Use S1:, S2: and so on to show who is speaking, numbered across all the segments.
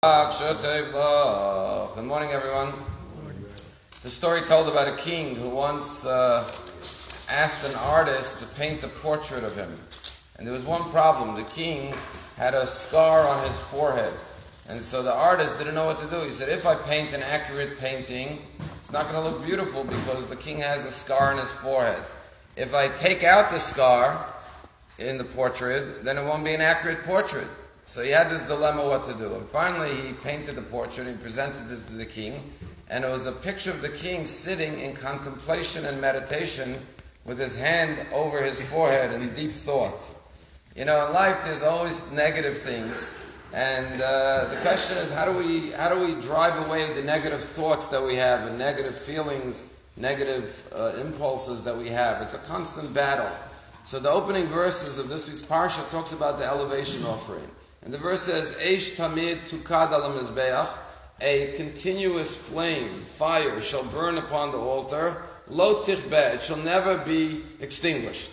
S1: Good morning, everyone. It's a story told about a king who once asked an artist to paint a portrait of him. And there was one problem. The king had a scar on his forehead. And so the artist didn't know what to do. He said, if I paint an accurate painting, it's not going to look beautiful because the king has a scar on his forehead. If I take out the scar in the portrait, then it won't be an accurate portrait. So he had this dilemma what to do. And finally he painted the portrait and presented it to the king. And it was a picture of the king sitting in contemplation and meditation with his hand over his forehead in deep thought. You know, in life there's always negative things. And the question is, how do we drive away the negative thoughts that we have, and negative feelings, negative impulses that we have? It's a constant battle. So the opening verses of this week's parsha talks about the elevation offering. And the verse says, Eish tamid tukad al mizbeach, a continuous flame, fire, shall burn upon the altar, lo tichbeh, it shall never be extinguished.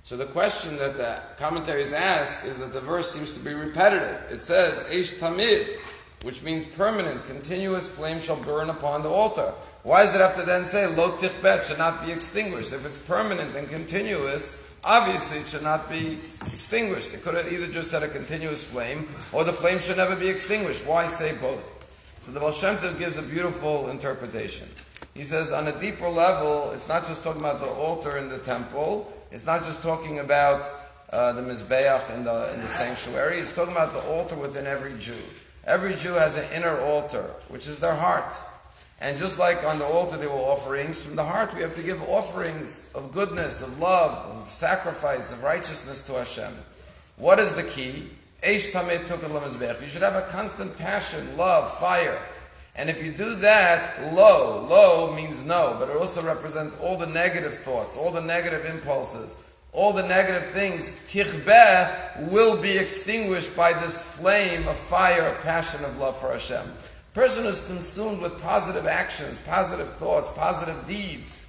S1: So the question that the commentaries ask is that the verse seems to be repetitive. It says, Eish tamid, which means permanent, continuous flame shall burn upon the altar. Why does it have to then say, lo tichbeh, it should not be extinguished? If it's permanent and continuous, obviously it should not be extinguished. It could have either just said a continuous flame, or the flame should never be extinguished. Why say both? So the Baal Shem Tov gives a beautiful interpretation. He says on a deeper level, it's not just talking about the altar in the temple, it's not just talking about the Mizbeach in the sanctuary, it's talking about the altar within every Jew. Every Jew has an inner altar, which is their heart. And just like on the altar there were offerings, from the heart we have to give offerings of goodness, of love, of sacrifice, of righteousness to Hashem. What is the key? Eish tamid tukad lemizbeach. You should have a constant passion, love, fire. And if you do that, lo means no, but it also represents all the negative thoughts, all the negative impulses, all the negative things. Tichbeh will be extinguished by this flame of fire, of passion, of love for Hashem. Person who's consumed with positive actions, positive thoughts, positive deeds,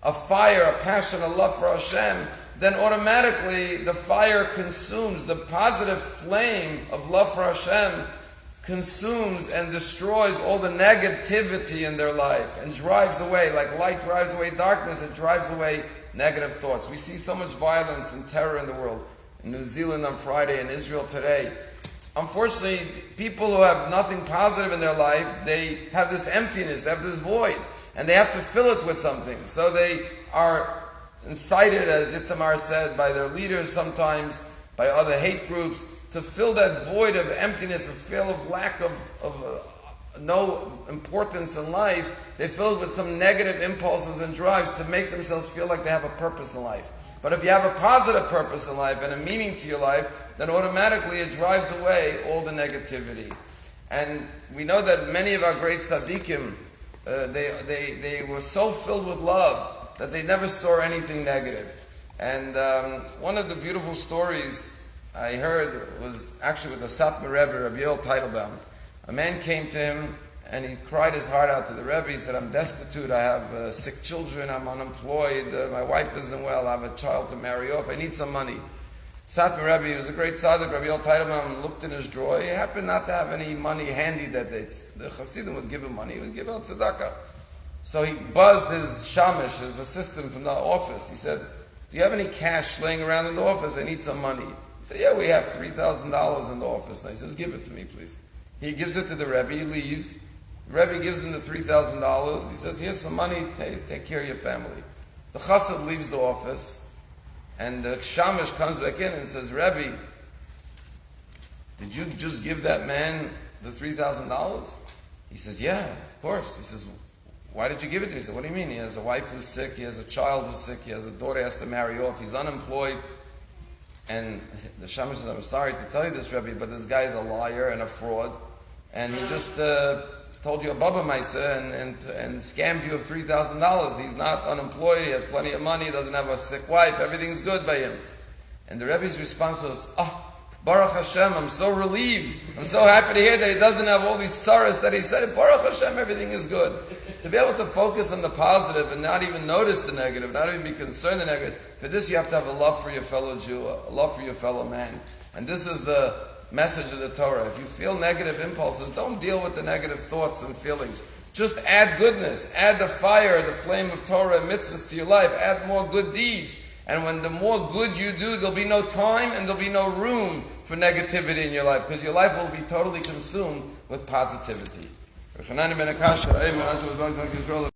S1: a fire, a passion, a love for Hashem, then automatically the fire consumes, the positive flame of love for Hashem consumes and destroys all the negativity in their life and drives away, like light drives away darkness, it drives away negative thoughts. We see so much violence and terror in the world. In New Zealand on Friday, in Israel today. Unfortunately, people who have nothing positive in their life, they have this emptiness, they have this void, and they have to fill it with something. So they are incited, as Itamar said, by their leaders sometimes, by other hate groups, to fill that void of emptiness, a feel of lack of no importance in life. They fill it with some negative impulses and drives to make themselves feel like they have a purpose in life. But if you have a positive purpose in life and a meaning to your life, then automatically it drives away all the negativity. And we know that many of our great tzaddikim, they were so filled with love that they never saw anything negative. And one of the beautiful stories I heard was actually with the Satmar Rebbe, Rabbi Teitelbaum. A man came to him and he cried his heart out to the Rebbe. He said, I'm destitute, I have sick children, I'm unemployed, my wife isn't well, I have a child to marry off, I need some money. Satmar Rebbe, he was a great tzaddik, Rabbi Teitelbaum looked in his drawer. He happened not to have any money handy that day. The Hasidim would give him money, he would give out tzedakah. So he buzzed his shamish, his assistant from the office. He said, do you have any cash laying around in the office? I need some money. He said, yeah, we have $3,000 in the office. And he says, give it to me, please. He gives it to the Rebbe, he leaves. The Rebbe gives him the $3,000. He says, here's some money, take care of your family. The chassid leaves the office, and the shamish comes back in and says, Rebbe, did you just give that man the $3,000? He says, yeah, of course. He says, why did you give it to me? He said, what do you mean? He has a wife who's sick, he has a child who's sick, he has a daughter who has to marry off, he's unemployed. And the shamish says, I'm sorry to tell you this, Rebbe, but this guy is a liar and a fraud, and he just told you a baba maisa and scammed you of $3,000. He's not unemployed, he has plenty of money, he doesn't have a sick wife, everything's good by him. And the Rebbe's response was, Baruch Hashem, I'm so relieved, I'm so happy to hear that he doesn't have all these sorrows that he said, Baruch Hashem, everything is good. To be able to focus on the positive and not even notice the negative, not even be concerned with the negative, for this you have to have a love for your fellow Jew, a love for your fellow man. And this is the message of the Torah. If you feel negative impulses, don't deal with the negative thoughts and feelings. Just add goodness. Add the fire, the flame of Torah and mitzvahs to your life. Add more good deeds. And when the more good you do, there'll be no time and there'll be no room for negativity in your life, because your life will be totally consumed with positivity.